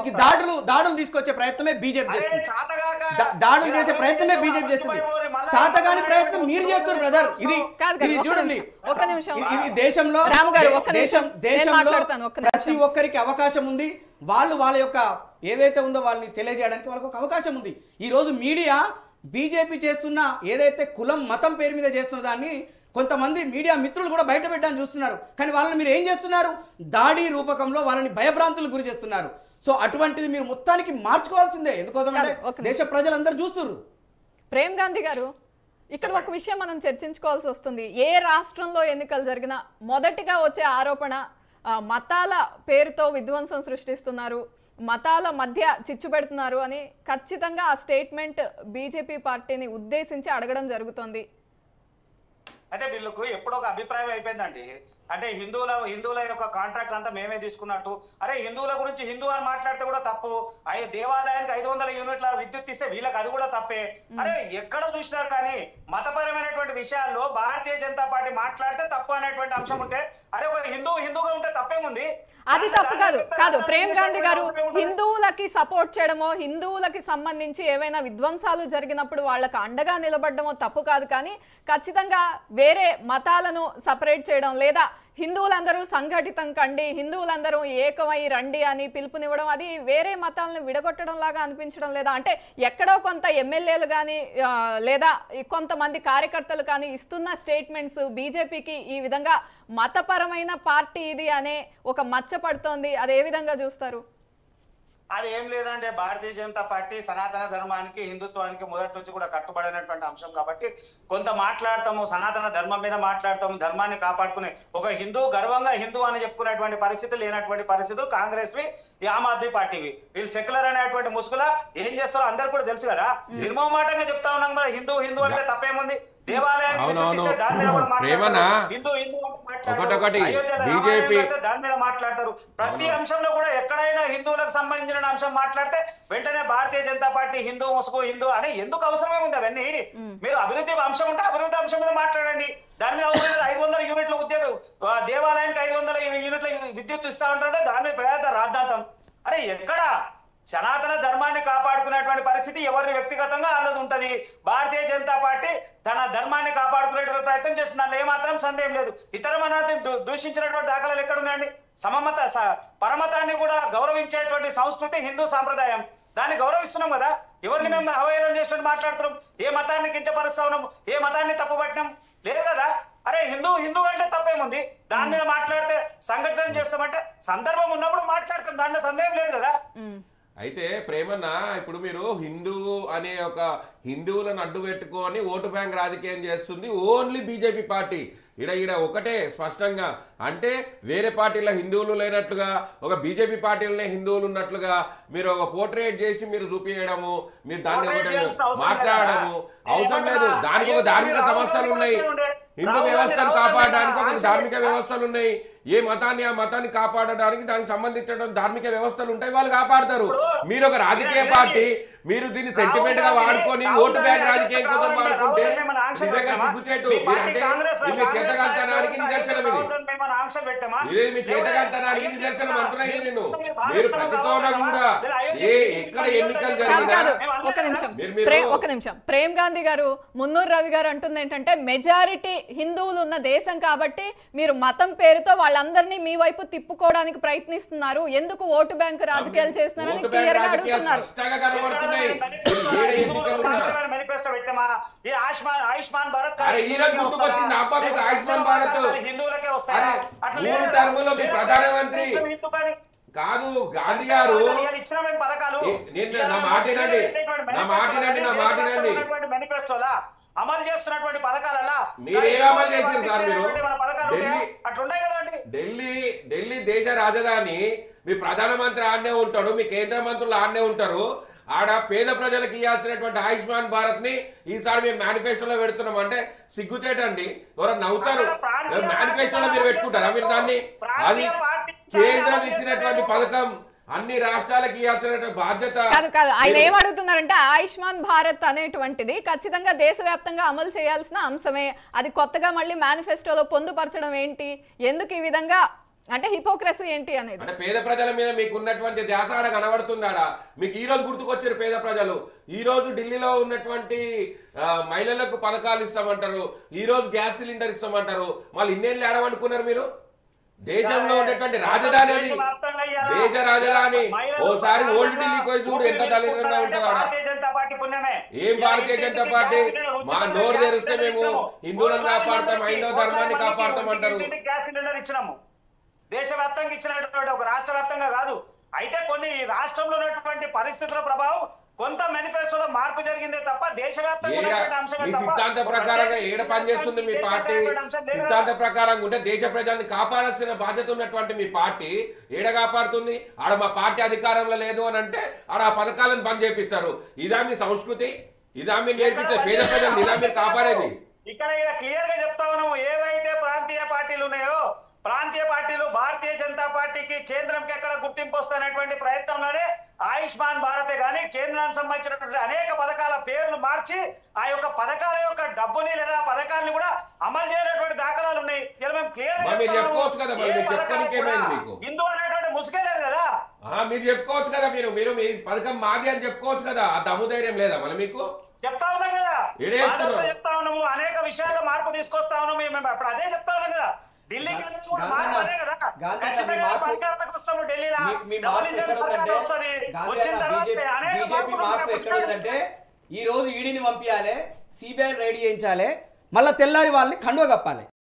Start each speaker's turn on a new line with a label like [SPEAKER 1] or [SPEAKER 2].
[SPEAKER 1] ఈ దాడులు తీసుకొచ్చే ప్రయత్నమే బీజేపీ చేస్తుంది. దాడులు చేసే ప్రయత్నమే బీజేపీ చేస్తుంది. చాతగాని ప్రయత్నం మీరు చేస్తారు బ్రదర్. ఇది చూడండి, ఇది దేశంలో ప్రతి ఒక్కరికి అవకాశం ఉంది. వాళ్ళ యొక్క ఏదైతే ఉందో వాళ్ళని తెలియజేయడానికి వాళ్ళకి ఒక అవకాశం ఉంది. ఈ రోజు మీడియా బీజేపీ చేస్తున్న ఏదైతే కులం మతం పేరు మీద చేస్తున్న దాన్ని కొంతమంది మీడియా మిత్రులు కూడా బయట పెట్టడానికి చూస్తున్నారు. కానీ వాళ్ళని మీరు ఏం చేస్తున్నారు? దాడి రూపకంలో వాళ్ళని భయభ్రాంతులకు గురి చేస్తున్నారు. సో అటువంటిది మీరు మొత్తానికి మార్చుకోవాల్సిందే. ఎందుకోసం అంటే దేశ ప్రజలందరూ చూస్తున్నారు.
[SPEAKER 2] ప్రేమ్ గాంధీ గారు, ఇక్కడ ఒక విషయం మనం చర్చించుకోవాల్సి వస్తుంది. ఏ రాష్ట్రంలో ఎన్నికలు జరిగినా మొదటిగా వచ్చే ఆరోపణ మతాల పేరుతో విధ్వంసం సృష్టిస్తున్నారు, మతాల మధ్య చిచ్చు పెడుతున్నారు అని ఖచ్చితంగా ఆ స్టేట్మెంట్ బీజేపీ పార్టీని ఉద్దేశించి అడగడం జరుగుతోంది.
[SPEAKER 3] అయితే వీళ్ళకు ఎప్పుడో ఒక అభిప్రాయం అయిపోయిందండి. అంటే హిందువుల యొక్క కాంట్రాక్ట్ అంతా మేమే తీసుకున్నట్టు. అరే హిందువుల గురించి హిందూ అని మాట్లాడితే కూడా తప్పు. దేవాలయానికి 500 యూనిట్ల విద్యుత్ ఇస్తే వీళ్ళకి అది కూడా తప్పే. అరే ఎక్కడ చూసినారు కానీ మతపరమైనటువంటి విషయాల్లో భారతీయ జనతా పార్టీ మాట్లాడితే తప్పు అనేటువంటి అంశం ఉంటే, అరే ఒక హిందూగా ఉంటే తప్పేముంది?
[SPEAKER 2] అది తప్పు కాదు ప్రేమ్ గాంధీ గారు. హిందువులకి సపోర్ట్ చేయడమో, హిందువులకి సంబంధించి ఏవైనా విధ్వంసాలు జరిగినప్పుడు వాళ్ళకి అండగా నిలబడమో తప్పు కాదు. కానీ ఖచ్చితంగా వేరే మతాలను సపరేట్ చేయడం, లేదా హిందువులందరూ సంఘటితం కండి, హిందువులందరూ ఏకమై రండి అని పిలుపునివ్వడం, అది వేరే మతాలను విడగొట్టడం లాగా అనిపించడం లేదా? అంటే ఎక్కడో కొంత ఎమ్మెల్యేలు కానీ లేదా కొంతమంది కార్యకర్తలు కానీ ఇస్తున్న స్టేట్మెంట్స్ బీజేపీకి ఈ విధంగా మతపరమైన పార్టీ ఇది అనే ఒక మచ్చ పడుతోంది. అది ఏ విధంగా చూస్తారు?
[SPEAKER 3] అది ఏం లేదంటే భారతీయ జనతా పార్టీ సనాతన ధర్మానికి హిందుత్వానికి మొదటి నుంచి కూడా కట్టుబడినటువంటి అంశం కాబట్టి కొంత మాట్లాడతాము, సనాతన ధర్మం మీద మాట్లాడతాము, ధర్మాన్ని కాపాడుకునే ఒక హిందూ గర్వంగా హిందూ అని చెప్పుకునేటువంటి పరిస్థితులు లేనటువంటి పరిస్థితులు కాంగ్రెస్వి, ఆమ్ ఆద్మీ పార్టీవి. వీళ్ళు సెక్యులర్ అనేటువంటి ముసుగులా ఏం చేస్తారో అందరు కూడా తెలుసు కదా. నిర్మోహమాటంగా చెప్తా ఉన్నాం కదా, హిందూ అంటే తప్పేముంది? దేవాలయానికి దాని మీద మాట్లాడతారు. ప్రతి అంశంలో కూడా ఎక్కడైనా హిందువులకు సంబంధించిన అంశం మాట్లాడితే వెంటనే భారతీయ జనతా పార్టీ హిందూ ముసుగు హిందూ అని ఎందుకు అవసరమే ఉంది? అవన్నీ మీరు అభివృద్ధి అంశం ఉంటే అభివృద్ధి అంశం మీద మాట్లాడండి. దాని మీద అవసరం 500 యూనిట్ల ఉద్యోగం, దేవాలయానికి 500 యూనిట్ల విద్యుత్ ఇస్తా ఉంటారంటే దాని మీద పేద రాద్ధాంతం. అరే ఎక్కడ సనాతన ధర్మాన్ని కాపాడుకునేటువంటి పరిస్థితి ఎవరిని వ్యక్తిగతంగా అల్లది ఉంటది. భారతీయ జనతా పార్టీ తన ధర్మాన్ని కాపాడుకునేటువంటి ప్రయత్నం చేస్తుంది, దానిలో ఏమాత్రం సందేహం లేదు. ఇతర మతాన్ని దూషించినటువంటి దాఖలాలు ఎక్కడ ఉన్నాయండి? సమమత పరమతాన్ని కూడా గౌరవించేటువంటి సంస్కృతి హిందూ సాంప్రదాయం, దాన్ని గౌరవిస్తున్నాం కదా. ఎవరిని మేము అవహేళన చేసినట్టు మాట్లాడుతున్నాం? ఏ మతాన్ని కించపరుస్తా ఉన్నాం? ఏ మతాన్ని తప్పుపట్టినాం? లేదు కదా. అరే హిందూ అంటే తప్పేముంది? దాని మీద మాట్లాడితే సంఘటన చేస్తామంటే సందర్భం ఉన్నప్పుడు మాట్లాడతాం, దాంట్లో సందేహం లేదు కదా.
[SPEAKER 4] అయితే ప్రేమన్న, ఇప్పుడు మీరు హిందువు అనే ఒక హిందువులను అడ్డు పెట్టుకొని ఓటు బ్యాంక్ రాజకీయం చేస్తుంది ఓన్లీ బీజేపీ పార్టీ. ఈడ ఒకటే స్పష్టంగా, అంటే వేరే పార్టీల హిందువులు లేనట్లుగా ఒక బీజేపీ పార్టీలనే హిందువులు ఉన్నట్లుగా మీరు ఒక పోర్ట్రేట్ చేసి మీరు చూపించడము, మీరు దాన్ని మాట్లాడము అవసరం లేదు. దానికి ఒక ధార్మిక సంస్థలు ఉన్నాయి, హిందూ వ్యవస్థను కాపాడడానికి ఒక ధార్మిక వ్యవస్థలు ఉన్నాయి. ఏ మతాన్ని ఆ మతాన్ని కాపాడడానికి దానికి సంబంధించిన ధార్మిక వ్యవస్థలు ఉంటాయి, వాళ్ళు కాపాడతారు. మీరు ఒక రాజకీయ పార్టీ, మీరు దీన్ని సెంటిమెంట్ గా వాడుకొని ఓటు బ్యాంక్ రాజకీయం కోసం వాడుకుంటే నిజంగా సిగ్గుచేటు. మీ చేతగాంతనానికి నిదర్శనం ఇది, మీ చేతగాంతనానికి నిదర్శనం అంటున్నాయి. నేను మీరు ప్రతి చోట కూడా ఎక్కడ ఎన్నికలు జరిగినా.
[SPEAKER 2] ఒక నిమిషం ప్రేమ్ గాంధీ గారు, మున్నూరు రవి గారు అంటుంది ఏంటంటే మెజారిటీ హిందువులు ఉన్న దేశం కాబట్టి మీరు మతం పేరుతో వాళ్ళందరినీ మీ వైపు తిప్పుకోవడానికి ప్రయత్నిస్తున్నారు, ఎందుకు ఓటు బ్యాంకు రాజకీయాలు చేస్తున్నారని క్లియర్ గా అడుగుతున్నారు.
[SPEAKER 4] ప్రధానమంత్రి కాదు గాంధీ గారు, నా మాటినండి
[SPEAKER 3] మేనిఫెస్టోలా అమలు చేస్తున్నటువంటి పథకాలలో
[SPEAKER 4] మీరు ఏం అమలు చేశారు సార్? మీరు ఢిల్లీ దేశ రాజధాని, మీ ప్రధానమంత్రి ఆడనే ఉంటాడు, మీ కేంద్ర మంత్రులు ఆడనే ఉంటారు. ఆడ పేద ప్రజలకు ఇవ్వాల్సినటువంటి ఆయుష్మాన్ భారత్ ని ఈసారి మేము మేనిఫెస్టోలో పెడుతున్నాం అంటే సిగ్గుచేటండి. ఎవరైనా నవ్వుతారు? మేనిఫెస్టోలో మీరు పెట్టుకుంటారా మీరు దాన్ని? అది కేంద్రం ఇచ్చినటువంటి పథకం, అన్ని రాష్ట్రాలకు ఇవ్వాల్సిన బాధ్యత.
[SPEAKER 2] కాదు ఆయన ఏం అడుగుతున్నారంటే ఆయుష్మాన్ భారత్ అనేటువంటిది ఖచ్చితంగా దేశవ్యాప్తంగా అమలు చేయాల్సిన అంశమే, అది కొత్తగా మళ్ళీ మేనిఫెస్టోలో పొందుపరచడం ఏంటి? ఎందుకు ఈ విధంగా అంటే హిపోక్రసీ ఏంటి అనేది.
[SPEAKER 4] అంటే పేద ప్రజల మీద మీకు ఉన్నటువంటి ధ్యాస ఆడ కనబడుతుందాడా? మీకు ఈ రోజు గుర్తుకొచ్చారు పేద ప్రజలు. ఈ రోజు ఢిల్లీలో ఉన్నటువంటి మహిళలకు పథకాలు ఇస్తామంటారు, ఈ రోజు గ్యాస్ సిలిండర్ ఇస్తామంటారు. మళ్ళీ ఇన్నేళ్ళు ఏడవనుకున్నారు మీరు? దేశంలో ఉన్నటువంటి రాజధాని అది, దేశ రాజధాని. ఓసారి ఓల్డ్ ఢిల్లీకి పోయి చూడు ఎంత దళితంగా ఉంటారు ఆడ. ఏం భారతీయ జనతా పార్టీ? మా నోరు తెరిస్తే మేము హిందువులను కాపాడతాం, హైందవ ధర్మాన్ని కాపాడతాం అంటారు.
[SPEAKER 3] గ్యాస్ సిలిండర్ ఇచ్చినాము, దేశవ్యాప్తంగా ఇచ్చినటువంటి ఒక రాష్ట్ర వ్యాప్తంగా కాదు. అయితే కొన్ని రాష్ట్రంలో ఉన్నటువంటి పరిస్థితుల ప్రభావం కొంత మేనిఫెస్టోలో మార్పు జరిగిందే తప్ప దేశవ్యాప్తంగా
[SPEAKER 4] మీ సిద్ధాంత ప్రకారంగా ఏడ పనిచేస్తుంది మీ పార్టీ? సిద్ధాంత ప్రకారంగా ఉంటే దేశ ప్రజల్ని కాపాడాల్సిన బాధ్యత ఉన్నటువంటి మీ పార్టీ ఏడ కాపాడుతుంది? ఆడ మా పార్టీ అధికారంలో లేదు అని అంటే ఆడ ఆ పథకాలను బంద్ చేపిస్తారు. ఇదా మీ సంస్కృతి? ఇదా మీరు నేర్పిస్తే పేద ప్రజలు? ఇదా మీరు కాపాడేది?
[SPEAKER 3] ఇక్కడ క్లియర్ గా చెప్తా ఉన్నాము, ఏవైతే ప్రాంతీయ పార్టీలు ఉన్నాయో ప్రాంతీయ పార్టీలు భారతీయ జనతా పార్టీకి కేంద్రంకి ఎక్కడ గుర్తింపు వస్తున్నటువంటి ప్రయత్నంలోనే ఆయుష్మాన్ భారతే గానీ కేంద్రానికి సంబంధించినటువంటి అనేక పథకాల పేర్లు మార్చి ఆ యొక్క పథకాల యొక్క డబ్బుని లేదా పథకాలను కూడా అమలు చేయనటువంటి దాఖలాలు ఉన్నాయి. మేము క్లియర్ హిందూ అనేటువంటి ముసుగే లేదు కదా.
[SPEAKER 4] మీరు చెప్పుకోవచ్చు కదా, మీరు మీరు మీ పథకం మాది అని చెప్పుకోవచ్చు కదా. ఆ దమ్ము ధైర్యం లేదా మళ్ళీ మీకు?
[SPEAKER 3] చెప్తా ఉన్నాం కదా, చెప్తా ఉన్నాము, అనేక విషయాల్లో మార్పు తీసుకొస్తా ఉన్నాము. మేము అప్పుడు అదే చెప్తా ఉన్నాం కదా. ఢిల్లీకి మార్పు అదే కదా, ఖచ్చితంగా అధికారంలోకి వస్తాము. ఢిల్లీలో వచ్చిన తర్వాత
[SPEAKER 1] ఎక్కడుందంటే ఈ రోజు ఈడీని పంపించాలి, సిబిఐ రెడీ చేయించాలి, మళ్ళీ తెల్లారి వాళ్ళని కండువ కప్పాలి.